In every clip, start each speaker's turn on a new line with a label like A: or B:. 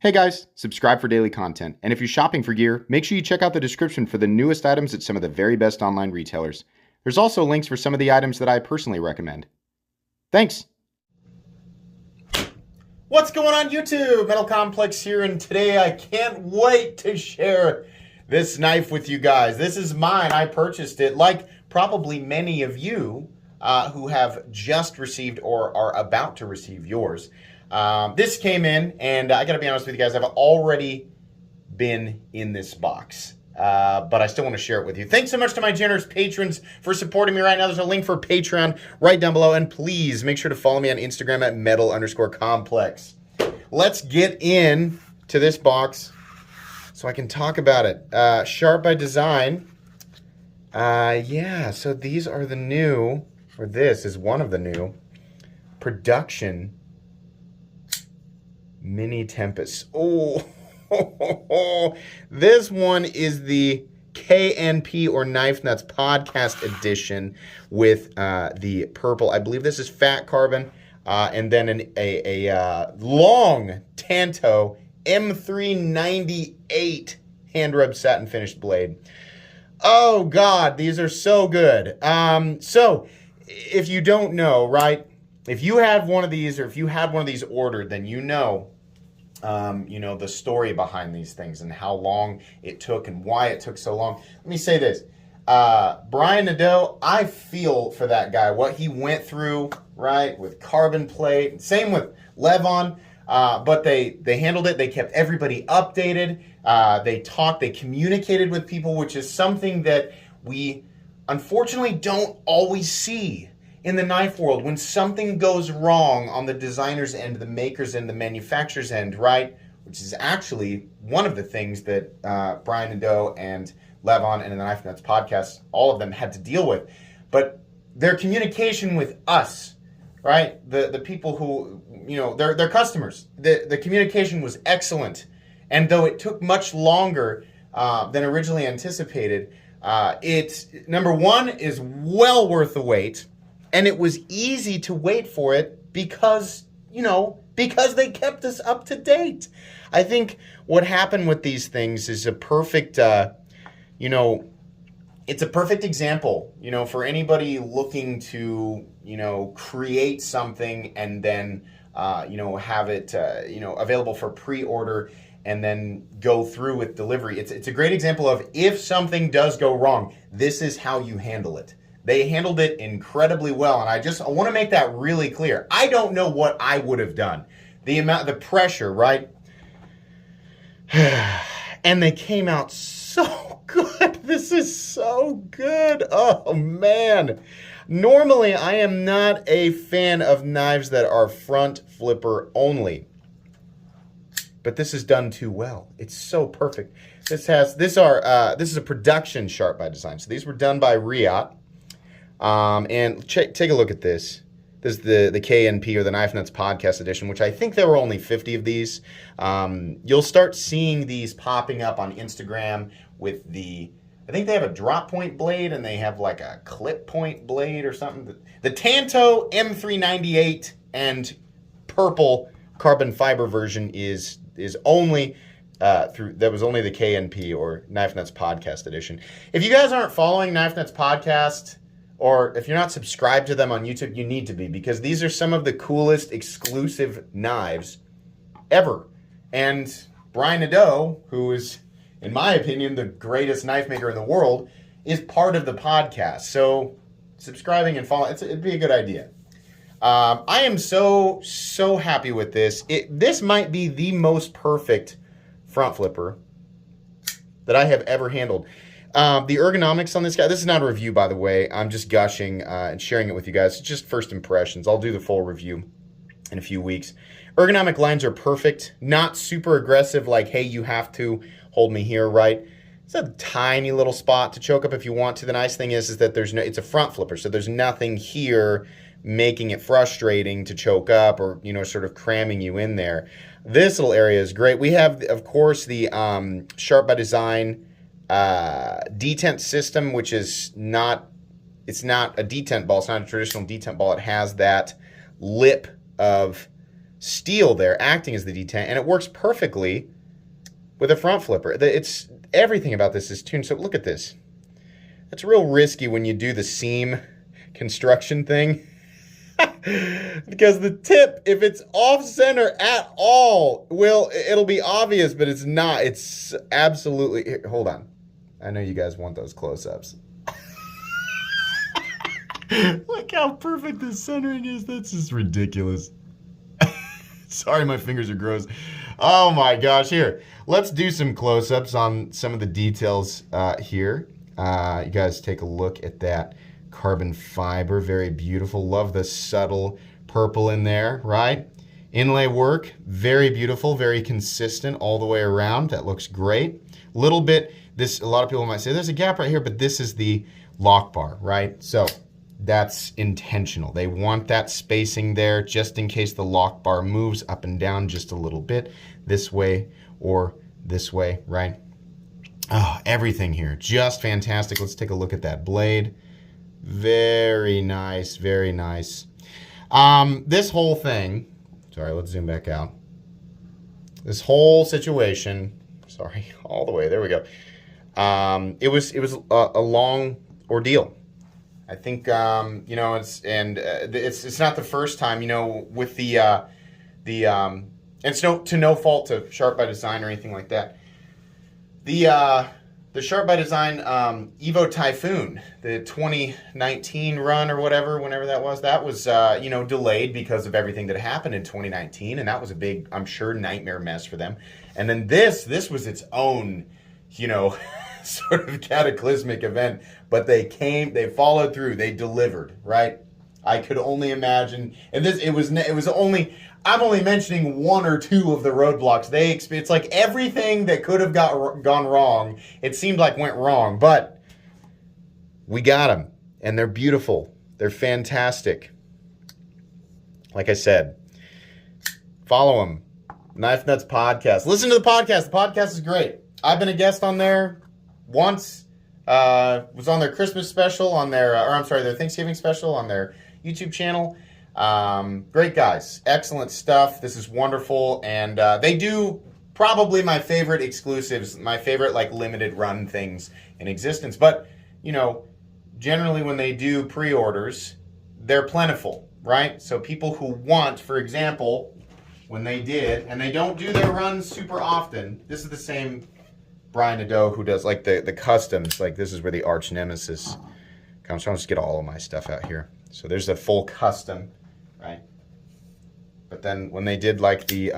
A: Hey guys, subscribe for daily content. And if you're shopping for gear, make sure you check out the description for the newest items at some of the very best online retailers. There's also links for some of the items that I personally recommend. Thanks!
B: What's going on YouTube? Metal Complex here, and today I can't wait to share this knife with you guys. This is mine. I purchased it like probably many of you who have just received or are about to receive yours. This came in, and I gotta be honest with you guys, I've already been in this box. But I still want to share it with you. Thanks so much to my generous patrons for supporting me right now. There's a link for Patreon right down below. And please make sure to follow me on Instagram at metal_complex. Let's get in to this box so I can talk about it. Sharp by Design. Yeah, so these are the new, or this is one of the new, production Mini Tempest. Oh. This one is the KNP or Knife Nuts Podcast Edition with the purple. I believe this is fat carbon, and then a long Tanto M398 hand rubbed satin finished blade. Oh God, these are so good. So if you don't know, right? If you have one of these, or if you had one of these ordered, then you know the story behind these things and how long it took and why it took so long. Let me say this. Brian Nadeau, I feel for that guy, what he went through, right, with carbon plate. Same with Levon, but they handled it. They kept everybody updated. They talked, they communicated with people, which is something that we unfortunately don't always see in the knife world. When something goes wrong on the designer's end, the maker's end, the manufacturer's end, right? Which is actually one of the things that Brian Nadeau and Levon and the Knife Nuts podcast, all of them had to deal with. But their communication with us, right? The people who, their customers, the communication was excellent. And though it took much longer than originally anticipated, it's, number one, is well worth the wait. And it was easy to wait for it because they kept us up to date. I think what happened with these things is a perfect, it's a perfect example, for anybody looking to, create something and then, have it, available for pre-order and then go through with delivery. It's a great example of if something does go wrong, this is how you handle it. They handled it incredibly well, and I want to make that really clear. I don't know what I would have done. The pressure, right? And they came out so good. This is so good. Oh, man. Normally, I am not a fan of knives that are front flipper only, but this is done too well. It's so perfect. This is a production Sharp by Design. So these were done by Riot. And take a look at this. This is the KNP or the Knife Nuts Podcast Edition, which I think there were only 50 of these. You'll start seeing these popping up on Instagram with I think they have a drop point blade and they have like a clip point blade or something. The Tanto M398 and purple carbon fiber version is only that was only the KNP or Knife Nuts Podcast Edition. If you guys aren't following Knife Nuts Podcast, or if you're not subscribed to them on YouTube, you need to be, because these are some of the coolest exclusive knives ever. And Brian Nadeau, who is, in my opinion, the greatest knife maker in the world, is part of the podcast. So subscribing and following, it'd be a good idea. I am so happy with this. This might be the most perfect front flipper that I have ever handled. The ergonomics on this guy, this is not a review, by the way. I'm just gushing and sharing it with you guys. It's just first impressions. I'll do the full review in a few weeks. Ergonomic lines are perfect. Not super aggressive, like, hey, you have to hold me here, right? It's a tiny little spot to choke up if you want to. The nice thing is that it's a front flipper, so there's nothing here making it frustrating to choke up or, sort of cramming you in there. This little area is great. We have, of course, the Sharp by Design detent system, which is it's not a detent ball. It's not a traditional detent ball. It has that lip of steel there acting as the detent, and it works perfectly with a front flipper. It's everything about this is tuned. So look at this. It's real risky when you do the seam construction thing. Because the tip, if it's off center at all, it'll be obvious, but it's not. It's absolutely, here, hold on. I know you guys want those close-ups. Look how perfect the centering is. That's just ridiculous. Sorry, my fingers are gross. Oh my gosh, here. Let's do some close-ups on some of the details here. You guys take a look at that carbon fiber, very beautiful. Love the subtle purple in there, right? Inlay work, very beautiful, very consistent all the way around. That looks great. Little bit, a lot of people might say there's a gap right here, but this is the lock bar, right? So that's intentional. They want that spacing there just in case the lock bar moves up and down just a little bit, this way or this way, right? Oh, everything here, just fantastic. Let's take a look at that blade. Very nice, very nice. This whole thing, sorry, let's zoom back out. This whole situation, sorry, all the way, there we go. It was a long ordeal. I think you know, it's not the first time, you know, with it's no fault to Sharp by Design or anything like that. The Sharp by Design Evo Typhoon, the 2019 run or whatever, whenever that was, you know, delayed because of everything that happened in 2019, and that was a big, I'm sure, nightmare mess for them. And then this was its own, you know, sort of cataclysmic event, but they followed through, they delivered, right? I could only imagine, and I'm only mentioning one or two of the roadblocks they experienced. It's like everything that could have gone wrong, it seemed like went wrong, but we got them, and they're beautiful. They're fantastic. Like I said, follow them. Knife Nuts Podcast. Listen to the podcast. The podcast is great. I've been a guest on there once. Was on their Christmas special, on their, their Thanksgiving special on their YouTube channel. Great guys, excellent stuff. This is wonderful, and they do probably my favorite exclusives, my favorite like limited run things in existence. But you know, generally when they do pre-orders, they're plentiful, right? So people who want, for example, when they did, and they don't do their runs super often. This is the same Brian Nadeau who does like the customs. Like this is where the arch nemesis comes from. I'll just get all of my stuff out here. So there's the full custom. Right, but then when they did like the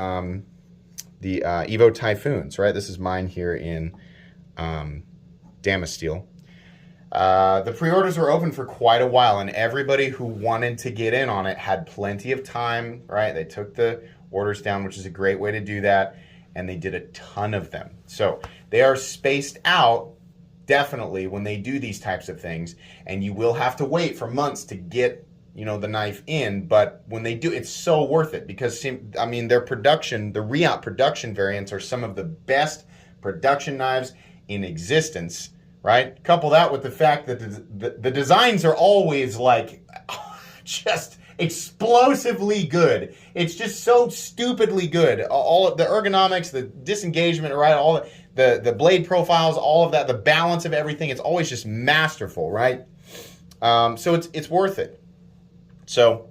B: Evo Typhoons, right? This is mine here in Damasteel. The pre-orders were open for quite a while, and everybody who wanted to get in on it had plenty of time, right? They took the orders down, which is a great way to do that, and they did a ton of them. So they are spaced out, definitely, when they do these types of things, and you will have to wait for months to get, you know, the knife in, but when they do, it's so worth it because, I mean, their production, the Re-Out production variants are some of the best production knives in existence, right? Couple that with the fact that the designs are always like just explosively good. It's just so stupidly good. All of the ergonomics, the disengagement, right? All the blade profiles, all of that, the balance of everything, it's always just masterful, right? So it's worth it. So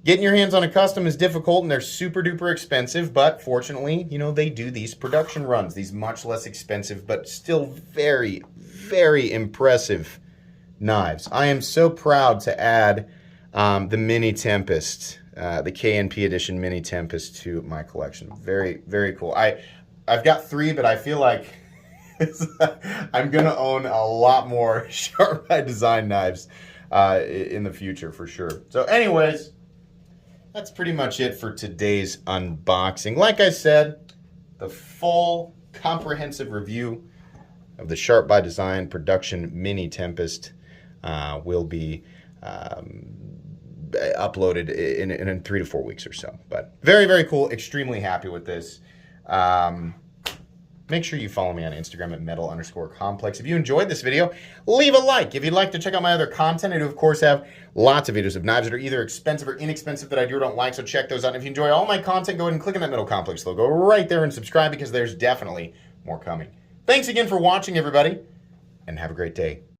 B: getting your hands on a custom is difficult, and they're super duper expensive, but fortunately, you know, they do these production runs, these much less expensive, but still very, very impressive knives. I am so proud to add the Mini Tempest, the KNP edition Mini Tempest to my collection. Very, very cool. I've got 3, but I feel like I'm going to own a lot more Sharp by Design knives in the future for sure. So anyways, that's pretty much it for today's unboxing. Like I said, the full comprehensive review of the Sharp by Design production Mini Tempest will be uploaded in 3 to 4 weeks or so. But very, very cool. Extremely happy with this. Make sure you follow me on Instagram at metal_complex. If you enjoyed this video, leave a like. If you'd like to check out my other content, I do, of course, have lots of videos of knives that are either expensive or inexpensive that I do or don't like, so check those out. And if you enjoy all my content, go ahead and click on that Metal Complex logo right there and subscribe, because there's definitely more coming. Thanks again for watching, everybody, and have a great day.